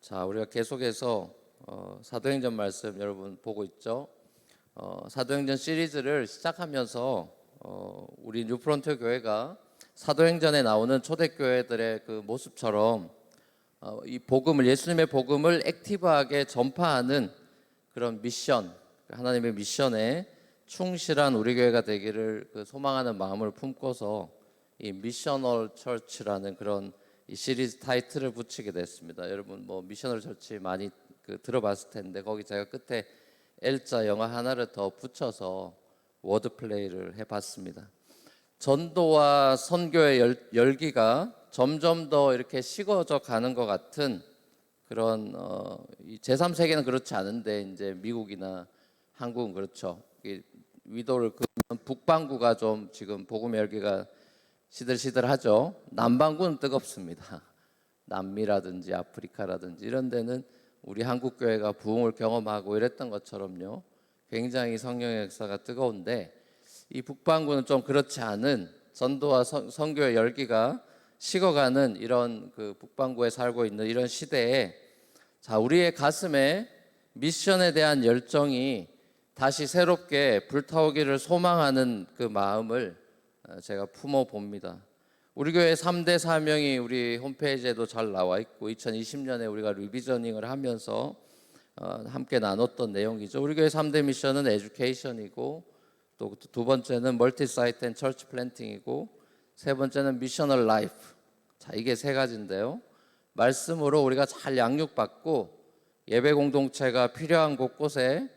자, 우리가 계속해서 사도행전 말씀 여러분 보고 있죠. 사도행전 시리즈를 시작하면서 우리 뉴프론트 교회가 사도행전에 나오는 초대교회들의 그 모습처럼 이 복음을, 예수님의 복음을 액티브하게 전파하는 그런 미션, 하나님의 미션에 충실한 우리 교회가 되기를 소망하는 마음을 품고서 이 미셔널 처치라는 그런 이 시리즈 타이틀을 붙이게 됐습니다. 여러분 뭐 미셔널 처치 많이 들어봤을 텐데 거기 제가 끝에 L자 영어 하나를 더 붙여서 워드 플레이를 해봤습니다. 전도와 선교의 열기가 점점 더 이렇게 식어져 가는 것 같은 그런 제3세계는 그렇지 않은데 이제 미국이나 한국은 그렇죠. 위도를 그으면 북반구가 좀 지금 복음의 열기가 시들시들하죠. 남반구는 뜨겁습니다. 남미라든지 아프리카라든지 이런 데는 우리 한국 교회가 부흥을 경험하고 이랬던 것처럼요. 굉장히 성령의 역사가 뜨거운데 이 북반구는 좀 그렇지 않은 전도와 선교의 열기가 식어가는 이런 그 북반구에 살고 있는 이런 시대에 자, 우리의 가슴에 미션에 대한 열정이 다시 새롭게 불타오기를 소망하는 그 마음을 제가 품어봅니다. 우리 교회 3대 사명이 우리 홈페이지에도 잘 나와 있고 2020년에 우리가 리비저닝을 하면서 함께 나눴던 내용이죠. 우리 교회 3대 미션은 에듀케이션이고 또 두 번째는 멀티 사이트 앤 처치 플랜팅이고 세 번째는 미셔널 라이프. 자, 이게 세 가지인데요. 말씀으로 우리가 잘 양육받고 예배 공동체가 필요한 곳곳에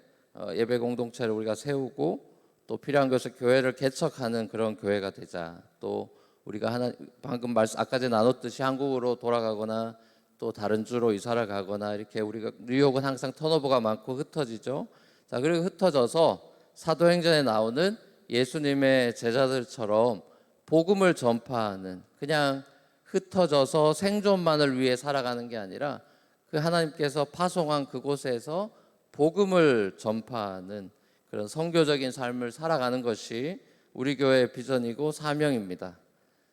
예배 공동체를 우리가 세우고 또 필요한 곳에 교회를 개척하는 그런 교회가 되자. 또 우리가 방금 아까 전에 나눴듯이 한국으로 돌아가거나 또 다른 주로 이사를 가거나 이렇게 우리가 뉴욕은 항상 턴오버가 많고 흩어지죠. 자, 그리고 흩어져서 사도행전에 나오는 예수님의 제자들처럼 복음을 전파하는, 그냥 흩어져서 생존만을 위해 살아가는 게 아니라 그 하나님께서 파송한 그곳에서 복음을 전파하는 그런 선교적인 삶을 살아가는 것이 우리 교회의 비전이고 사명입니다.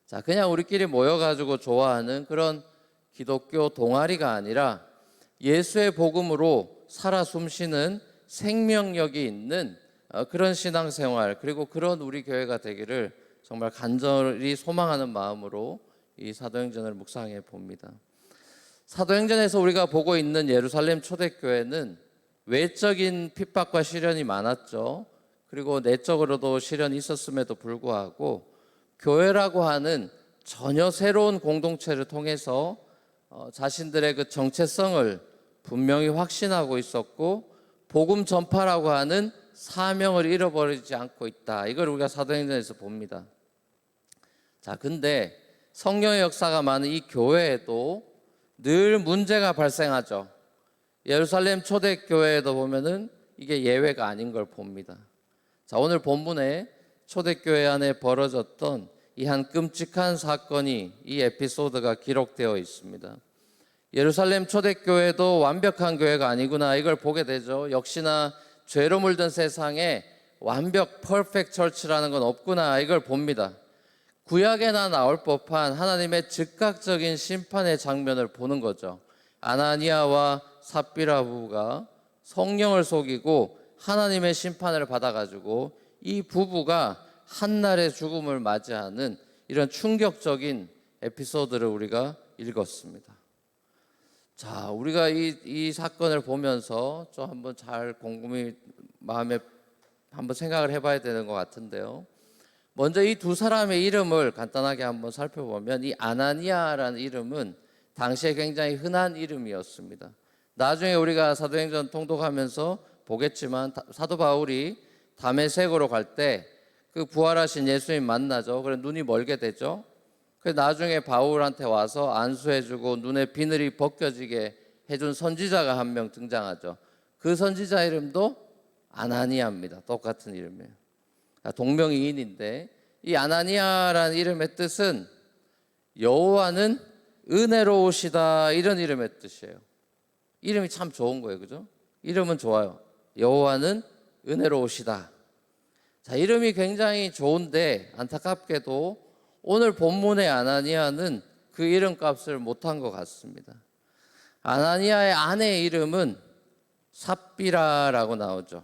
자, 그냥 우리끼리 모여가지고 좋아하는 그런 기독교 동아리가 아니라 예수의 복음으로 살아 숨쉬는 생명력이 있는 그런 신앙생활, 그리고 그런 우리 교회가 되기를 정말 간절히 소망하는 마음으로 이 사도행전을 묵상해 봅니다. 사도행전에서 우리가 보고 있는 예루살렘 초대교회는 외적인 핍박과 시련이 많았죠. 그리고 내적으로도 시련이 있었음에도 불구하고 교회라고 하는 전혀 새로운 공동체를 통해서 자신들의 그 정체성을 분명히 확신하고 있었고 복음 전파라고 하는 사명을 잃어버리지 않고 있다. 이걸 우리가 사도행전에서 봅니다. 자, 근데 성령의 역사가 많은 이 교회에도 늘 문제가 발생하죠. 예루살렘 초대교회에도 보면은 이게 예외가 아닌 걸 봅니다. 자, 오늘 본문에 초대교회 안에 벌어졌던 이 한 끔찍한 사건이, 이 에피소드가 기록되어 있습니다. 예루살렘 초대교회도 완벽한 교회가 아니구나, 이걸 보게 되죠. 역시나 죄로 물든 세상에 완벽 퍼펙트 처치라는 건 없구나, 이걸 봅니다. 구약에나 나올 법한 하나님의 즉각적인 심판의 장면을 보는 거죠. 아나니아와 삽비라 부부가 성령을 속이고 하나님의 심판을 받아가지고 이 부부가 한날의 죽음을 맞이하는 이런 충격적인 에피소드를 우리가 읽었습니다. 자, 우리가 이 사건을 보면서 좀 한번 잘 곰곰이 마음에 한번 생각을 해봐야 되는 것 같은데요. 먼저 이 두 사람의 이름을 간단하게 한번 살펴보면 이 아나니아라는 이름은 당시에 굉장히 흔한 이름이었습니다. 나중에 우리가 사도행전 통독하면서 보겠지만 사도 바울이 다메섹으로 갈 때 그 부활하신 예수님 만나죠. 그래서 눈이 멀게 되죠. 그래서 나중에 바울한테 와서 안수해주고 눈의 비늘이 벗겨지게 해준 선지자가 한 명 등장하죠. 그 선지자 이름도 아나니아입니다. 똑같은 이름이에요. 동명이인인데 이 아나니아라는 이름의 뜻은 여호와는 은혜로우시다, 이런 이름의 뜻이에요. 이름이 참 좋은 거예요, 그죠? 이름은 좋아요. 여호와는 은혜로우시다. 자, 이름이 굉장히 좋은데 안타깝게도 오늘 본문의 아나니아는 그 이름값을 못한 것 같습니다. 아나니아의 아내의 이름은 삽비라라고 나오죠.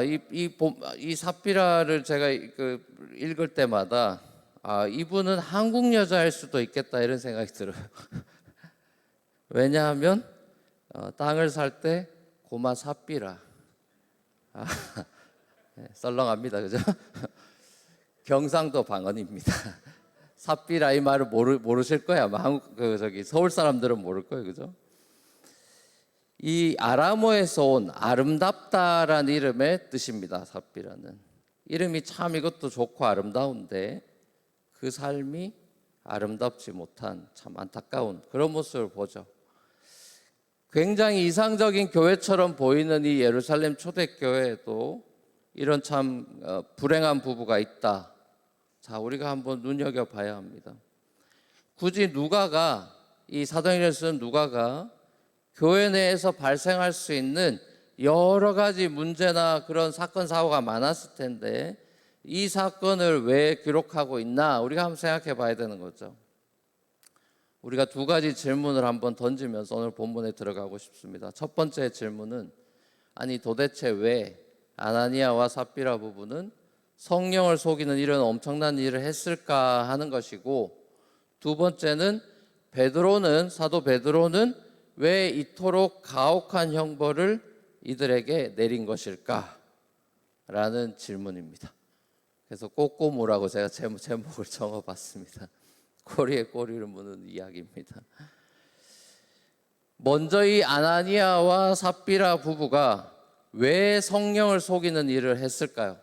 이 삽비라를 제가 읽을 때마다 이분은 한국 여자일 수도 있겠다 이런 생각이 들어요. 왜냐하면 땅을 살 때 고마 삽비라. 썰렁합니다, 그죠? 경상도 방언입니다. 삽비라 이 말을 모르실 거야. 아마 서울 사람들은 모를 거예요, 그죠? 이 아람어에서 온 아름답다라는 이름의 뜻입니다. 삽비라는 이름이 참 이것도 좋고 아름다운데 그 삶이 아름답지 못한 참 안타까운 그런 모습을 보죠. 굉장히 이상적인 교회처럼 보이는 이 예루살렘 초대교회에도 이런 참 불행한 부부가 있다. 자, 우리가 한번 눈여겨봐야 합니다. 굳이 누가가 이 사도행전을 쓴 누가가 교회 내에서 발생할 수 있는 여러 가지 문제나 그런 사건 사고가 많았을 텐데 이 사건을 왜 기록하고 있나 우리가 한번 생각해 봐야 되는 거죠. 우리가 두 가지 질문을 한번 던지면서 오늘 본문에 들어가고 싶습니다. 첫 번째 질문은 아니 도대체 왜 아나니아와 삽비라 부부는 성령을 속이는 이런 엄청난 일을 했을까 하는 것이고, 두 번째는 사도 베드로는 왜 이토록 가혹한 형벌을 이들에게 내린 것일까? 라는 질문입니다. 그래서 꼬꼬무라고 제가 제목을 적어봤습니다. 꼬리에 꼬리를 무는 이야기입니다. 먼저 이 아나니아와 삽비라 부부가 왜 성령을 속이는 일을 했을까요?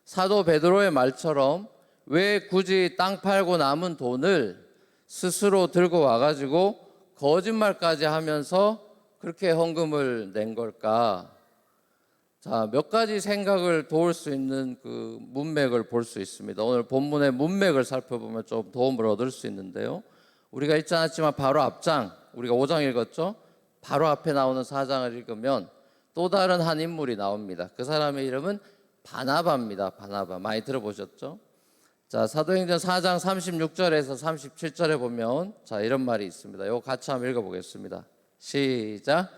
사도 베드로의 말처럼 왜 굳이 땅 팔고 남은 돈을 스스로 들고 와가지고 거짓말까지 하면서 그렇게 헌금을 낸 걸까? 자, 몇 가지 생각을 도울 수 있는 그 문맥을 볼 수 있습니다. 오늘 본문의 문맥을 살펴보면 좀 도움을 얻을 수 있는데요. 우리가 읽지 않았지만 바로 앞장, 우리가 5장 읽었죠? 바로 앞에 나오는 4장을 읽으면 또 다른 한 인물이 나옵니다. 그 사람의 이름은 바나바입니다. 바나바. 많이 들어보셨죠? 자, 사도행전 4장 36절에서 37절에 보면 자, 이런 말이 있습니다. 이거 같이 한번 읽어보겠습니다. 시작.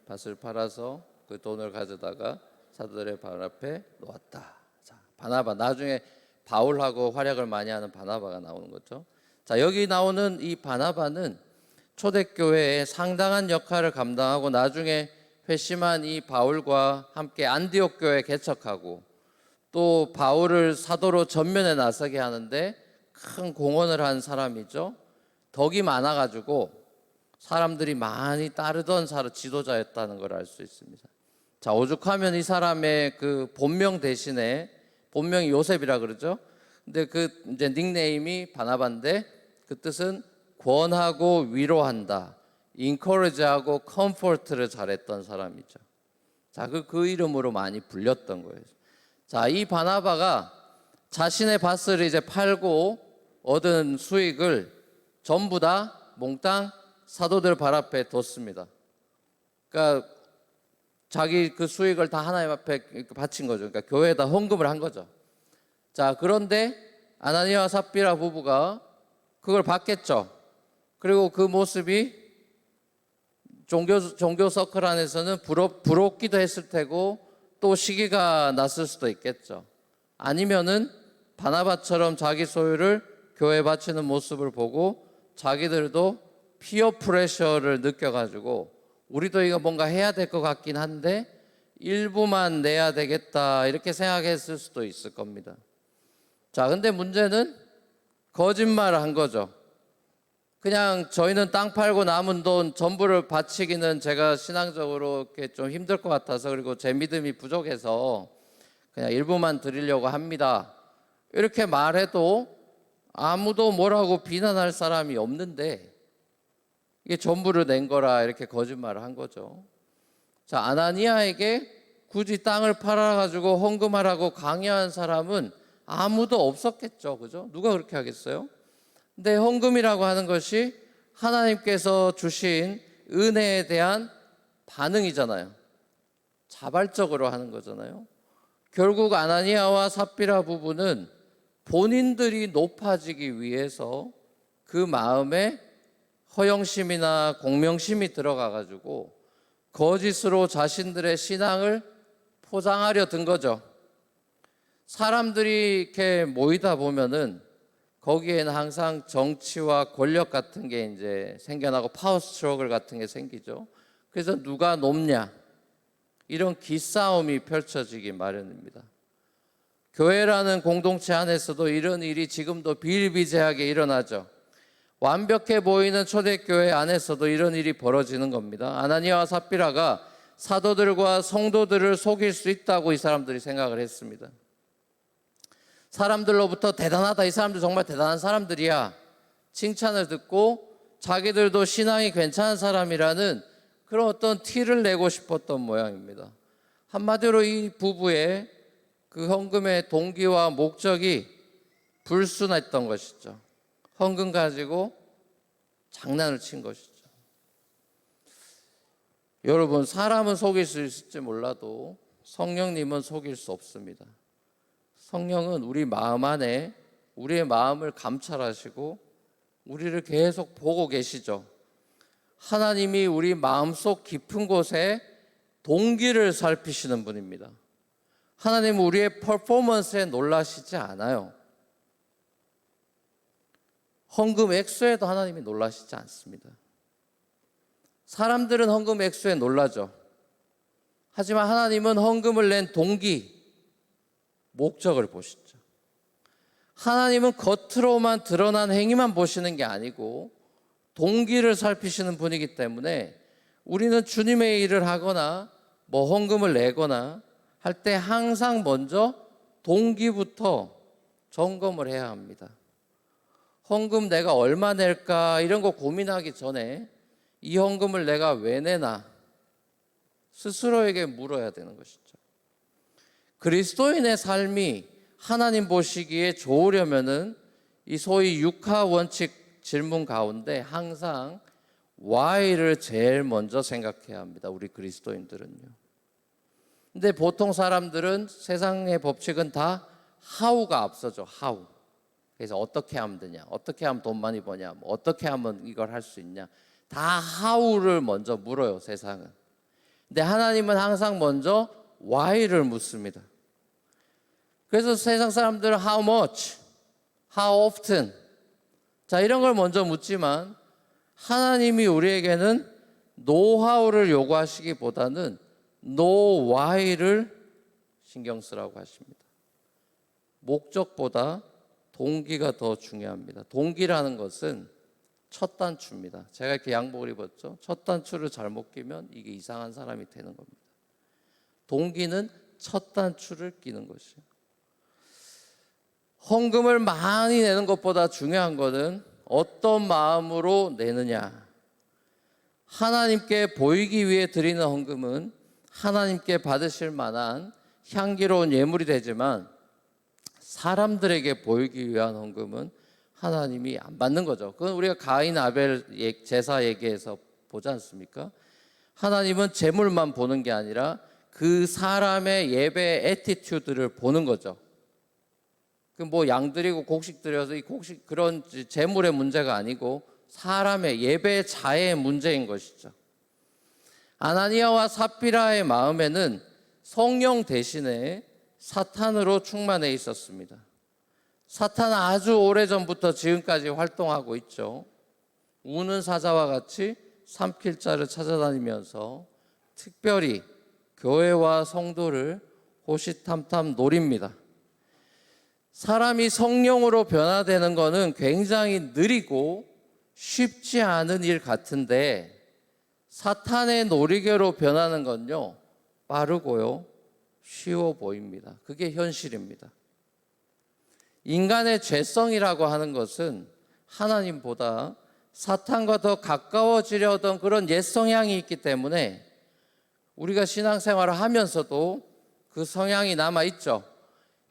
밭을 팔아서 그 돈을 가져다가 사도들의 발 앞에 놓았다. 자, 바나바. 나중에 바울하고 활약을 많이 하는 바나바가 나오는 거죠. 자, 여기 나오는 이 바나바는 초대교회의 상당한 역할을 감당하고 나중에 회심한 이 바울과 함께 안디옥 교회 개척하고 또 바울을 사도로 전면에 나서게 하는데 큰 공헌을 한 사람이죠. 덕이 많아가지고 사람들이 많이 따르던 지도자였다는 걸 알 수 있습니다. 자, 오죽하면 이 사람의 그 본명 대신에 본명이 요셉이라 그러죠. 근데 그 이제 닉네임이 바나바인데 그 뜻은 권하고 위로한다, encourage하고 comfort를 잘했던 사람이죠. 자, 그 이름으로 많이 불렸던 거예요. 자, 이 바나바가 자신의 밭을 이제 팔고 얻은 수익을 전부 다 몽땅 사도들 발 앞에 뒀습니다. 그러니까 자기 그 수익을 다 하나님 앞에 바친 거죠. 그러니까 교회에다 헌금을 한 거죠. 자, 그런데 아나니아와 삽비라 부부가 그걸 봤겠죠. 그리고 그 모습이 종교 서클 안에서는 부럽기도 했을 테고 또 시기가 났을 수도 있겠죠. 아니면은 바나바처럼 자기 소유를 교회에 바치는 모습을 보고 자기들도 피어 프레셔를 느껴가지고 우리도 이거 뭔가 해야 될 것 같긴 한데 일부만 내야 되겠다 이렇게 생각했을 수도 있을 겁니다. 자, 근데 문제는 거짓말을 한 거죠. 그냥 저희는 땅 팔고 남은 돈 전부를 바치기는 제가 신앙적으로 이렇게 좀 힘들 것 같아서, 그리고 제 믿음이 부족해서 그냥 일부만 드리려고 합니다. 이렇게 말해도 아무도 뭐라고 비난할 사람이 없는데 이게 전부를 낸 거라 이렇게 거짓말을 한 거죠. 자, 아나니아에게 굳이 땅을 팔아가지고 헌금하라고 강요한 사람은 아무도 없었겠죠. 그죠? 누가 그렇게 하겠어요? 근데 헌금이라고 하는 것이 하나님께서 주신 은혜에 대한 반응이잖아요. 자발적으로 하는 거잖아요. 결국 아나니아와 삽비라 부부는 본인들이 높아지기 위해서 그 마음에 허영심이나 공명심이 들어가 가지고 거짓으로 자신들의 신앙을 포장하려 든 거죠. 사람들이 이렇게 모이다 보면은 거기에는 항상 정치와 권력 같은 게 이제 생겨나고 파워 스트러글 같은 게 생기죠. 그래서 누가 높냐 이런 기싸움이 펼쳐지기 마련입니다. 교회라는 공동체 안에서도 이런 일이 지금도 비일비재하게 일어나죠. 완벽해 보이는 초대교회 안에서도 이런 일이 벌어지는 겁니다. 아나니아와 삽비라가 사도들과 성도들을 속일 수 있다고 이 사람들이 생각을 했습니다. 사람들로부터 대단하다, 이 사람들 정말 대단한 사람들이야 칭찬을 듣고 자기들도 신앙이 괜찮은 사람이라는 그런 어떤 티를 내고 싶었던 모양입니다. 한마디로 이 부부의 그 헌금의 동기와 목적이 불순했던 것이죠. 헌금 가지고 장난을 친 것이죠. 여러분, 사람은 속일 수 있을지 몰라도 성령님은 속일 수 없습니다. 성령은 우리 마음 안에 우리의 마음을 감찰하시고 우리를 계속 보고 계시죠. 하나님이 우리 마음속 깊은 곳에 동기를 살피시는 분입니다. 하나님은 우리의 퍼포먼스에 놀라시지 않아요. 헌금 액수에도 하나님이 놀라시지 않습니다. 사람들은 헌금 액수에 놀라죠. 하지만 하나님은 헌금을 낸 동기, 목적을 보시죠. 하나님은 겉으로만 드러난 행위만 보시는 게 아니고 동기를 살피시는 분이기 때문에 우리는 주님의 일을 하거나 뭐 헌금을 내거나 할 때 항상 먼저 동기부터 점검을 해야 합니다. 헌금 내가 얼마 낼까 이런 거 고민하기 전에 이 헌금을 내가 왜 내나 스스로에게 물어야 되는 것이죠. 그리스도인의 삶이 하나님 보시기에 좋으려면은 이 소위 육하 원칙 질문 가운데 항상 why를 제일 먼저 생각해야 합니다. 우리 그리스도인들은요. 근데 보통 사람들은 세상의 법칙은 다 how가 앞서죠. how. 그래서 어떻게 하면 되냐, 어떻게 하면 돈 많이 버냐, 뭐 어떻게 하면 이걸 할 수 있냐, 다 how를 먼저 물어요, 세상은. 근데 하나님은 항상 먼저 why를 묻습니다. 그래서 세상 사람들은 how much, how often, 자 이런 걸 먼저 묻지만 하나님이 우리에게는 노하우를 요구하시기보다는 no why를 신경 쓰라고 하십니다. 목적보다 동기가 더 중요합니다. 동기라는 것은 첫 단추입니다. 제가 이렇게 양복을 입었죠. 첫 단추를 잘못 끼면 이게 이상한 사람이 되는 겁니다. 동기는 첫 단추를 끼는 것이에요. 헌금을 많이 내는 것보다 중요한 것은 어떤 마음으로 내느냐. 하나님께 보이기 위해 드리는 헌금은 하나님께 받으실 만한 향기로운 예물이 되지만 사람들에게 보이기 위한 헌금은 하나님이 안 받는 거죠. 그건 우리가 가인 아벨 제사 얘기해서 보지 않습니까? 하나님은 재물만 보는 게 아니라 그 사람의 예배 애티튜드를 보는 거죠. 그 뭐 양 드리고 곡식 드려서 이 곡식 그런 재물의 문제가 아니고 사람의 예배 자의 문제인 것이죠. 아나니아와 삽비라의 마음에는 성령 대신에 사탄으로 충만해 있었습니다. 사탄은 아주 오래전부터 지금까지 활동하고 있죠. 우는 사자와 같이 삼킬 자를 찾아다니면서 특별히 교회와 성도를 호시탐탐 노립니다. 사람이 성령으로 변화되는 것은 굉장히 느리고 쉽지 않은 일 같은데 사탄의 놀이개로 변하는 건요 빠르고요 쉬워 보입니다. 그게 현실입니다. 인간의 죄성이라고 하는 것은 하나님보다 사탄과 더 가까워지려던 그런 옛 성향이 있기 때문에 우리가 신앙생활을 하면서도 그 성향이 남아있죠.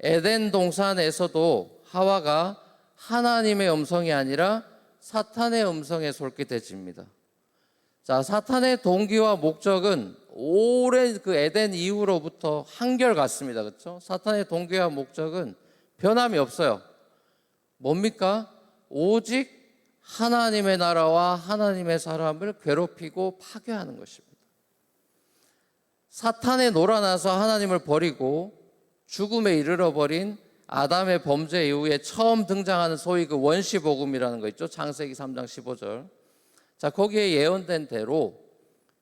에덴 동산에서도 하와가 하나님의 음성이 아니라 사탄의 음성에 솔깃해집니다. 자, 사탄의 동기와 목적은 오랜 그 에덴 이후로부터 한결같습니다. 그렇죠? 사탄의 동기와 목적은 변함이 없어요. 뭡니까? 오직 하나님의 나라와 하나님의 사람을 괴롭히고 파괴하는 것입니다. 사탄에 놀아나서 하나님을 버리고 죽음에 이르러 버린 아담의 범죄 이후에 처음 등장하는 소위 그 원시복음이라는 거 있죠. 창세기 3장 15절. 자, 거기에 예언된 대로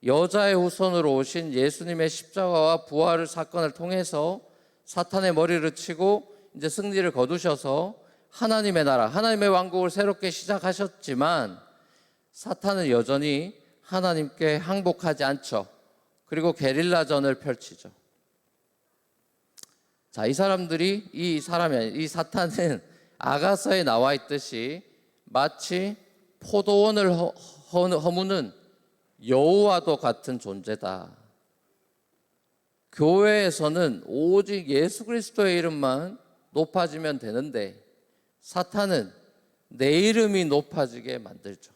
여자의 후손으로 오신 예수님의 십자가와 부활을 사건을 통해서 사탄의 머리를 치고 이제 승리를 거두셔서 하나님의 나라, 하나님의 왕국을 새롭게 시작하셨지만 사탄은 여전히 하나님께 항복하지 않죠. 그리고 게릴라전을 펼치죠. 자, 이 사탄은 아가서에 나와 있듯이 마치 포도원을 허무는 여우와도 같은 존재다. 교회에서는 오직 예수 그리스도의 이름만 높아지면 되는데 사탄은 내 이름이 높아지게 만들죠.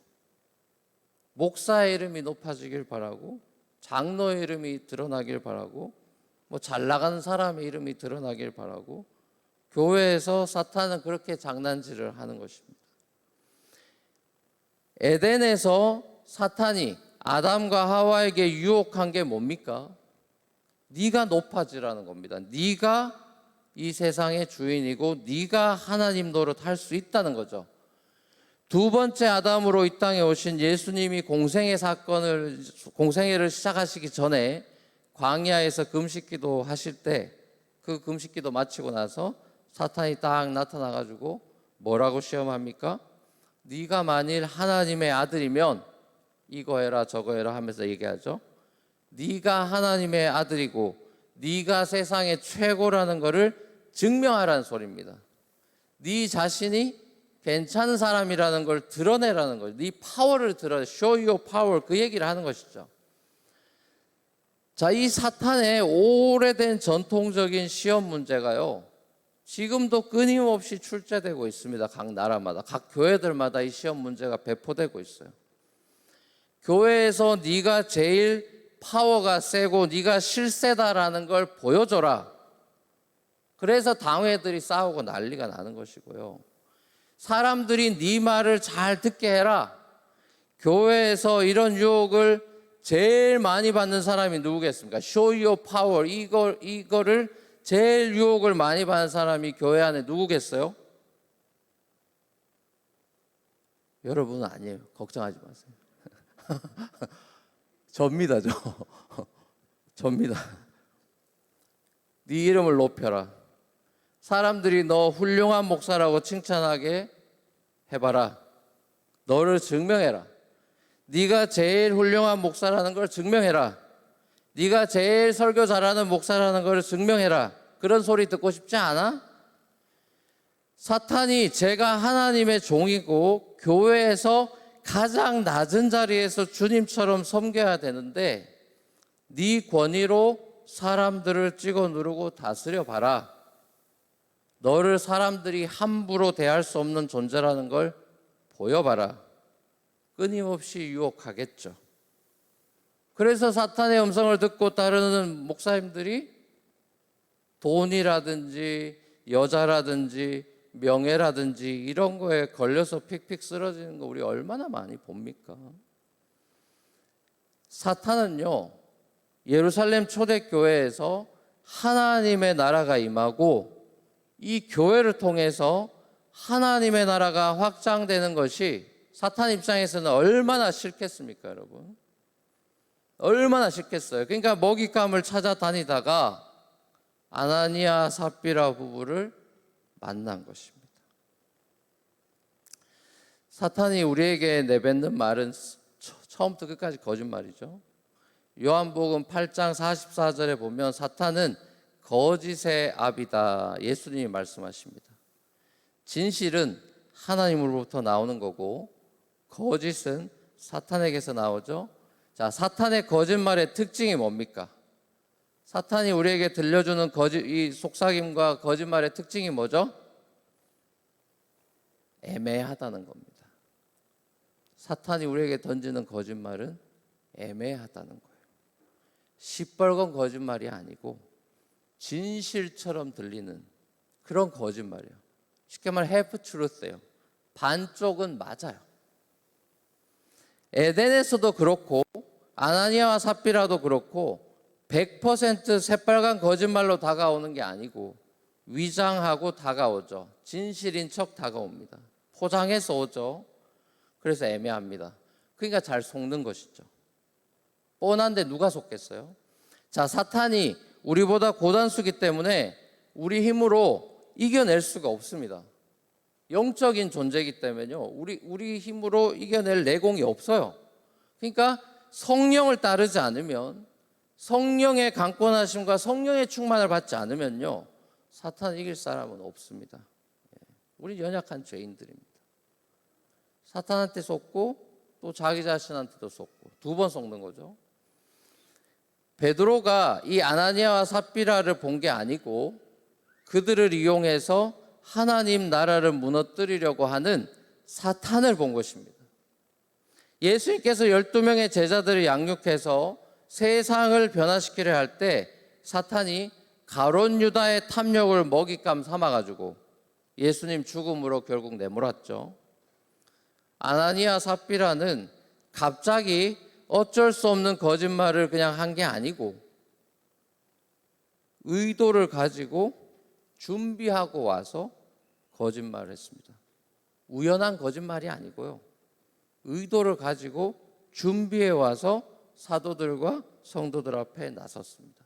목사의 이름이 높아지길 바라고, 장로의 이름이 드러나길 바라고, 잘 나가는 사람의 이름이 드러나길 바라고, 교회에서 사탄은 그렇게 장난질을 하는 것입니다. 에덴에서 사탄이 아담과 하와에게 유혹한 게 뭡니까? 네가 높아지라는 겁니다. 네가 이 세상의 주인이고 네가 하나님 노릇할 수 있다는 거죠. 두 번째 아담으로 이 땅에 오신 예수님이 공생애를 시작하시기 전에 광야에서 금식기도 하실 때 그 금식기도 마치고 나서 사탄이 딱 나타나가지고 뭐라고 시험합니까? 네가 만일 하나님의 아들이면 이거 해라 저거 해라 하면서 얘기하죠. 네가 하나님의 아들이고 네가 세상의 최고라는 것을 증명하라는 소리입니다. 네 자신이 괜찮은 사람이라는 걸 드러내라는 거죠. 네 파워를 드러내, show your power, 그 얘기를 하는 것이죠. 자, 이 사탄의 오래된 전통적인 시험 문제가요, 지금도 끊임없이 출제되고 있습니다. 각 나라마다, 각 교회들마다 이 시험 문제가 배포되고 있어요. 교회에서 네가 제일 파워가 세고 네가 실세다라는 걸 보여줘라. 그래서 당회들이 싸우고 난리가 나는 것이고요. 사람들이 네 말을 잘 듣게 해라. 교회에서 이런 유혹을 제일 많이 받는 사람이 누구겠습니까? Show your power. 이거를 제일 유혹을 많이 받는 사람이 교회 안에 누구겠어요? 여러분은 아니에요. 걱정하지 마세요. 접니다, 접니다. 네 이름을 높여라. 사람들이 너 훌륭한 목사라고 칭찬하게 해봐라. 너를 증명해라. 네가 제일 훌륭한 목사라는 걸 증명해라. 네가 제일 설교 잘하는 목사라는 걸 증명해라. 그런 소리 듣고 싶지 않아? 사탄이 제가 하나님의 종이고 교회에서 가장 낮은 자리에서 주님처럼 섬겨야 되는데 네 권위로 사람들을 찍어 누르고 다스려 봐라. 너를 사람들이 함부로 대할 수 없는 존재라는 걸 보여봐라. 끊임없이 유혹하겠죠. 그래서 사탄의 음성을 듣고 따르는 목사님들이 돈이라든지 여자라든지 명예라든지 이런 거에 걸려서 픽픽 쓰러지는 거 우리 얼마나 많이 봅니까? 사탄은요, 예루살렘 초대교회에서 하나님의 나라가 임하고 이 교회를 통해서 하나님의 나라가 확장되는 것이 사탄 입장에서는 얼마나 싫겠습니까, 여러분? 얼마나 싫겠어요. 그러니까 먹잇감을 찾아다니다가 아나니아 삽비라 부부를 만난 것입니다. 사탄이 우리에게 내뱉는 말은 처음부터 끝까지 거짓말이죠. 요한복음 8장 44절에 보면 사탄은 거짓의 아비다, 예수님이 말씀하십니다. 진실은 하나님으로부터 나오는 거고 거짓은 사탄에게서 나오죠. 자, 사탄의 거짓말의 특징이 뭡니까? 사탄이 우리에게 들려주는 이 속삭임과 거짓말의 특징이 뭐죠? 애매하다는 겁니다. 사탄이 우리에게 던지는 거짓말은 애매하다는 거예요. 시뻘건 거짓말이 아니고 진실처럼 들리는 그런 거짓말이에요. 쉽게 말해 half truth예요. 반쪽은 맞아요. 에덴에서도 그렇고 아나니아와 삽비라도 그렇고 100% 새빨간 거짓말로 다가오는 게 아니고 위장하고 다가오죠. 진실인 척 다가옵니다. 포장해서 오죠. 그래서 애매합니다. 그러니까 잘 속는 것이죠. 뻔한데 누가 속겠어요? 자, 사탄이 우리보다 고단수기 때문에 우리 힘으로 이겨낼 수가 없습니다. 영적인 존재이기 때문에요. 우리 힘으로 이겨낼 내공이 없어요. 그러니까 성령을 따르지 않으면, 성령의 강권하심과 성령의 충만을 받지 않으면요, 사탄을 이길 사람은 없습니다. 우리 연약한 죄인들입니다. 사탄한테 속고 또 자기 자신한테도 속고 두 번 속는 거죠. 베드로가 이 아나니아와 삽비라를 본 게 아니고 그들을 이용해서 하나님 나라를 무너뜨리려고 하는 사탄을 본 것입니다. 예수님께서 12명의 제자들을 양육해서 세상을 변화시키려 할 때 사탄이 가룟 유다의 탐욕을 먹잇감 삼아가지고 예수님 죽음으로 결국 내몰았죠. 아나니아 삽비라는 갑자기 어쩔 수 없는 거짓말을 그냥 한 게 아니고 의도를 가지고 준비하고 와서 거짓말을 했습니다. 우연한 거짓말이 아니고요, 의도를 가지고 준비해 와서 사도들과 성도들 앞에 나섰습니다.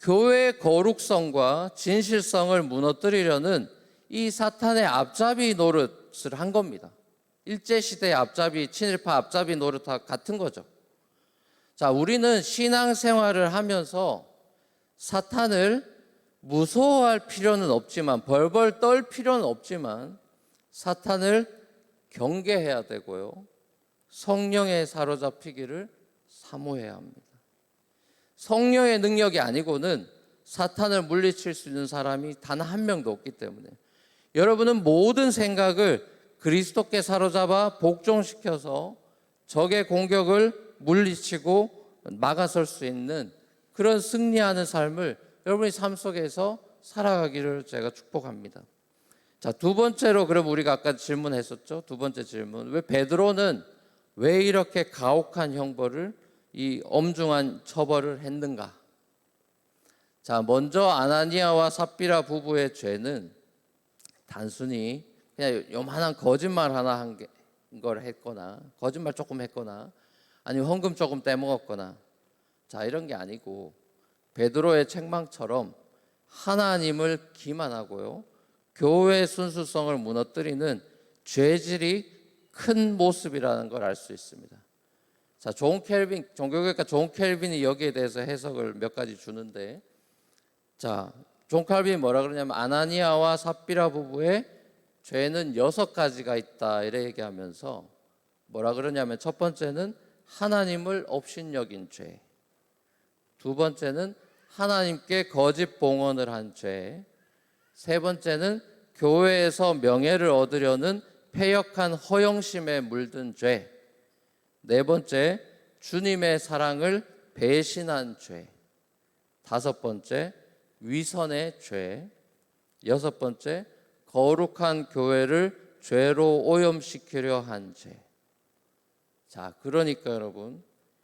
교회의 거룩성과 진실성을 무너뜨리려는 이 사탄의 앞잡이 노릇을 한 겁니다. 일제시대의 앞잡이, 친일파 앞잡이 노릇과 같은 거죠. 자, 우리는 신앙생활을 하면서 사탄을 무서워할 필요는 없지만, 벌벌 떨 필요는 없지만 사탄을 경계해야 되고요, 성령에 사로잡히기를 사모해야 합니다. 성령의 능력이 아니고는 사탄을 물리칠 수 있는 사람이 단 한 명도 없기 때문에 여러분은 모든 생각을 그리스도께 사로잡아 복종시켜서 적의 공격을 물리치고 막아설 수 있는 그런 승리하는 삶을 여러분의 삶 속에서 살아가기를 제가 축복합니다. 자, 두 번째로, 그럼 우리가 아까 질문했었죠. 두 번째 질문, 왜 베드로는 왜 이렇게 가혹한 형벌을, 이 엄중한 처벌을 했는가? 자, 먼저 아나니아와 삽비라 부부의 죄는 단순히 그냥 요만한 거짓말 하나 한 걸 했거나, 거짓말 조금 했거나, 아니면 헌금 조금 떼먹었거나, 자, 이런 게 아니고 베드로의 책망처럼 하나님을 기만하고요, 교회의 순수성을 무너뜨리는 죄질이 큰 모습이라는 걸 알 수 있습니다. 자, 종교개혁가 존 켈빈이 여기에 대해서 해석을 몇 가지 주는데, 자, 존 켈빈이 뭐라 그러냐면 아나니아와 삽비라 부부의 죄는 6가지가 있다, 이래 얘기하면서 뭐라 그러냐면, 첫 번째는 하나님을 업신여긴 죄, 두 번째는 하나님께 거짓 봉헌을 한 죄, 세 번째는 교회에서 명예를 얻으려는 패역한 허영심에 물든 죄, 네 번째 주님의 사랑을 배신한 죄, 다섯 번째 위선의 죄, 여섯 번째 거룩한 교회를 죄로 오염시키려 한 죄. 자, 그러니까 여러분,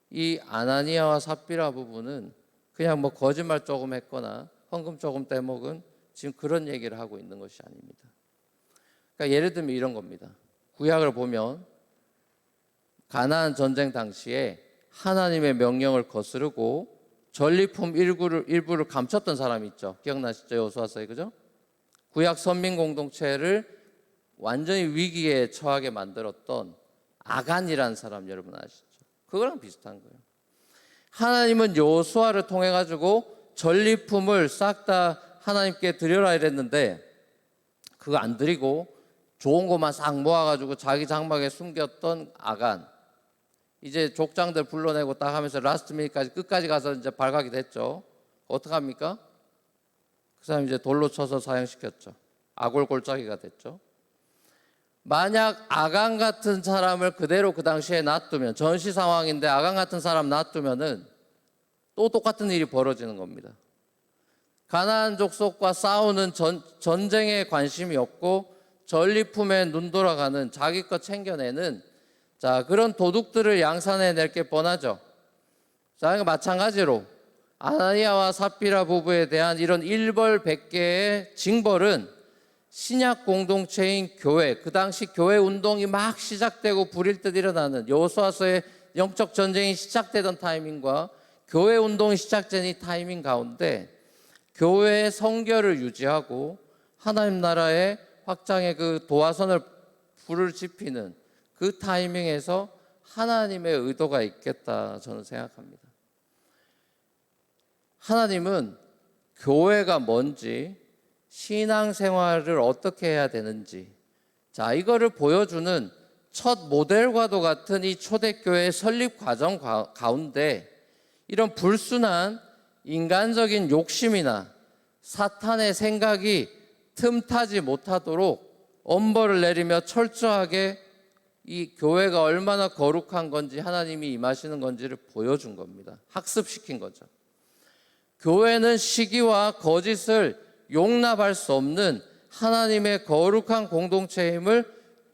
이 아나니아와 삽비라 부부는 그냥 뭐 거짓말 조금 했거나 헌금 조금 떼먹은 지금 그런 얘기를 하고 있는 것이 아닙니다. 그러니까 예를 들면 이런 겁니다. 구약을 보면 가나안 전쟁 당시에 하나님의 명령을 거스르고 전리품 일부를 감췄던 사람이 있죠. 기억나시죠? 여호수아서에, 그죠? 구약 선민 공동체를 완전히 위기에 처하게 만들었던 아간이라는 사람 여러분 아시죠? 그거랑 비슷한 거예요. 하나님은 여호수아를 통해 가지고 전리품을 싹 다 하나님께 드려라 이랬는데 그거 안 드리고 좋은 것만 싹 모아가지고 자기 장막에 숨겼던 아간, 이제 족장들 불러내고 딱 하면서 라스트 미니까지 끝까지 가서 이제 발각이 됐죠. 어떡합니까? 그 사람 이제 돌로 쳐서 사형시켰죠. 아골골짜기가 됐죠. 만약 아간 같은 사람을 그대로 그 당시에 놔두면, 전시 상황인데 아간 같은 사람 놔두면은 또 똑같은 일이 벌어지는 겁니다. 가나안 족속과 싸우는 전쟁에 관심이 없고 전리품에 눈 돌아가는 자기 것 챙겨내는 그런 도둑들을 양산해 낼 게 뻔하죠. 마찬가지로 아나니아와 삽비라 부부에 대한 이런 일벌백계의 징벌은 신약 공동체인 교회, 그 당시 교회 운동이 막 시작되고 불일 듯 일어나는 여호수아서의 영적 전쟁이 시작되던 타이밍과 교회 운동이 시작된 이 타이밍 가운데 교회의 성결을 유지하고 하나님 나라의 확장의 그 도화선을 불을 지피는 그 타이밍에서 하나님의 의도가 있겠다 저는 생각합니다. 하나님은 교회가 뭔지, 신앙생활을 어떻게 해야 되는지, 이거를 보여주는 첫 모델과도 같은 이 초대교회의 설립 과정 가운데 이런 불순한 인간적인 욕심이나 사탄의 생각이 틈타지 못하도록 엄벌을 내리며 철저하게 이 교회가 얼마나 거룩한 건지 하나님이 임하시는 건지를 보여준 겁니다. 학습시킨 거죠. 교회는 시기와 거짓을 용납할 수 없는 하나님의 거룩한 공동체임을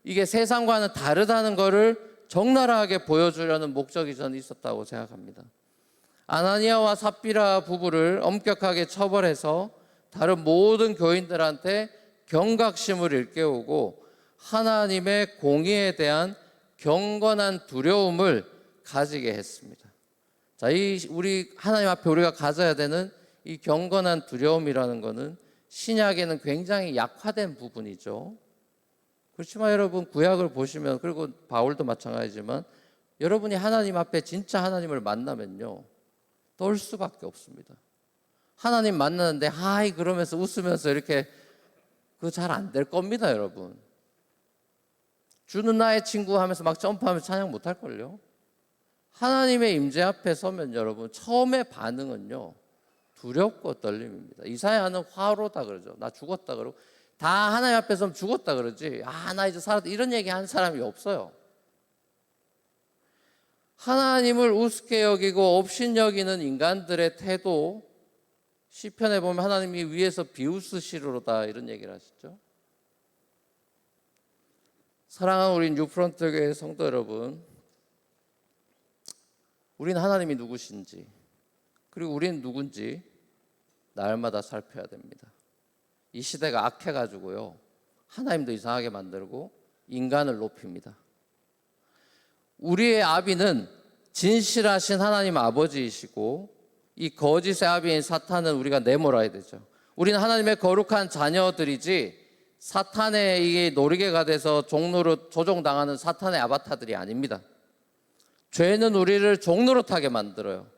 이게 세상과는 다르다는 것을 적나라하게 보여주려는 목적이 저는 있었다고 생각합니다. 아나니아와 삽비라 부부를 엄격하게 처벌해서 다른 모든 교인들한테 경각심을 일깨우고 하나님의 공의에 대한 경건한 두려움을 가지게 했습니다. 우리 하나님 앞에 우리가 가져야 되는 이 경건한 두려움이라는 것은 신약에는 굉장히 약화된 부분이죠. 그렇지만 여러분 구약을 보시면, 그리고 바울도 마찬가지지만 여러분이 하나님 앞에 진짜 하나님을 만나면요 떨 수밖에 없습니다. 하나님 만나는데 하이 그러면서 웃으면서 이렇게 그거 잘 안 될 겁니다. 여러분 주는 나의 친구 하면서 막 점프하면서 찬양 못 할걸요. 하나님의 임재 앞에 서면 여러분 처음에 반응은요 두렵고 떨림입니다. 이사야는 화로다 그러죠. 나 죽었다 그러고, 다 하나님 앞에 서면 죽었다 그러지, 나 이제 살았다 이런 얘기 하는 사람이 없어요. 하나님을 우습게 여기고 업신여기는 인간들의 태도, 시편에 보면 하나님이 위에서 비웃으시리로다 이런 얘기를 하시죠. 사랑하는 우리 뉴프런트 교회 성도 여러분, 우리는 하나님이 누구신지, 그리고 우리는 누군지 날마다 살펴야 됩니다. 이 시대가 악해가지고요 하나님도 이상하게 만들고 인간을 높입니다. 우리의 아비는 진실하신 하나님 아버지이시고 이 거짓의 아비인 사탄은 우리가 내몰아야 되죠. 우리는 하나님의 거룩한 자녀들이지 사탄의 이 놀이개가 돼서 종로로 조종당하는 사탄의 아바타들이 아닙니다. 죄는 우리를 종노릇하게 만들어요.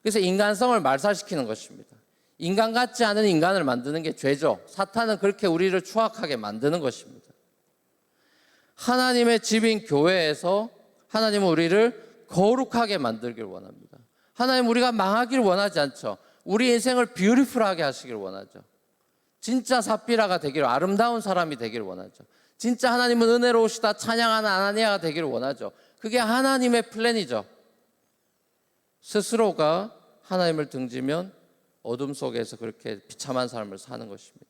그래서 인간성을 말살시키는 것입니다. 인간 같지 않은 인간을 만드는 게 죄죠. 사탄은 그렇게 우리를 추악하게 만드는 것입니다. 하나님의 집인 교회에서 하나님은 우리를 거룩하게 만들기를 원합니다. 하나님 우리가 망하기를 원하지 않죠. 우리 인생을 뷰티풀하게 하시기를 원하죠. 진짜 삽비라가 되기를, 아름다운 사람이 되기를 원하죠. 진짜 하나님은 은혜로우시다 찬양하는 아나니아가 되기를 원하죠. 그게 하나님의 플랜이죠. 스스로가 하나님을 등지면 어둠 속에서 그렇게 비참한 삶을 사는 것입니다.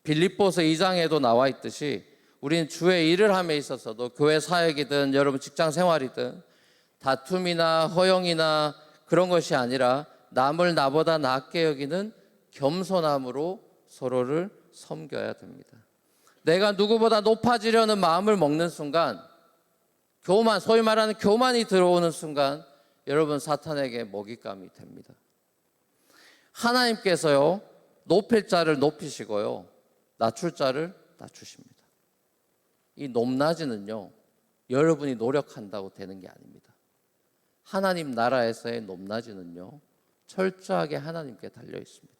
빌립보서 2장에도 나와 있듯이 우리는 주의 일을 함에 있어서도 교회 사역이든 여러분 직장 생활이든 다툼이나 허영이나 그런 것이 아니라 남을 나보다 낫게 여기는 겸손함으로 서로를 섬겨야 됩니다. 내가 누구보다 높아지려는 마음을 먹는 순간, 교만, 소위 말하는 교만이 들어오는 순간 여러분 사탄에게 먹잇감이 됩니다. 하나님께서요 높일 자를 높이시고요 낮출 자를 낮추십니다. 이 높낮이는요 여러분이 노력한다고 되는 게 아닙니다. 하나님 나라에서의 높낮이는요 철저하게 하나님께 달려 있습니다.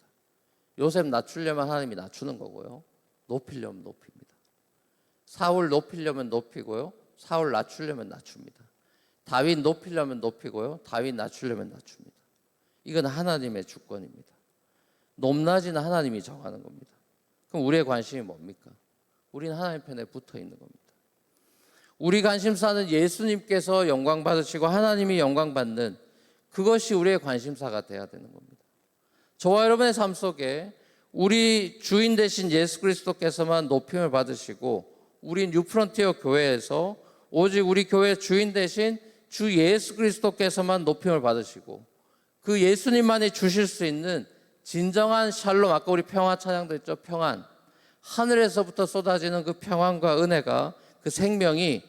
요셉 낮추려면 하나님이 낮추는 거고요, 높이려면 높입니다. 사울 높이려면 높이고요, 사울 낮추려면 낮춥니다. 다윗 높이려면 높이고요, 다윗 낮추려면 낮춥니다. 이건 하나님의 주권입니다. 높낮이는 하나님이 정하는 겁니다. 그럼 우리의 관심이 뭡니까? 우리는 하나님 편에 붙어 있는 겁니다. 우리 관심사는 예수님께서 영광 받으시고 하나님이 영광 받는 그것이 우리의 관심사가 돼야 되는 겁니다. 저와 여러분의 삶 속에 우리 주인 되신 예수 그리스도께서만 높임을 받으시고, 우리 뉴프론티어 교회에서 오직 우리 교회 주인 되신 주 예수 그리스도께서만 높임을 받으시고, 그 예수님만이 주실 수 있는 진정한 샬롬, 아까 우리 평화 찬양도 했죠. 평안, 하늘에서부터 쏟아지는 그 평안과 은혜가, 그 생명이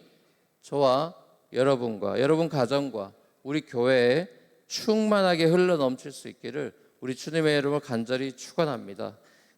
저와 여러분과 여러분 가정과 우리 교회에 충만하게 흘러 넘칠 수 있기를 우리 주님의 이름으로 간절히 축원합니다.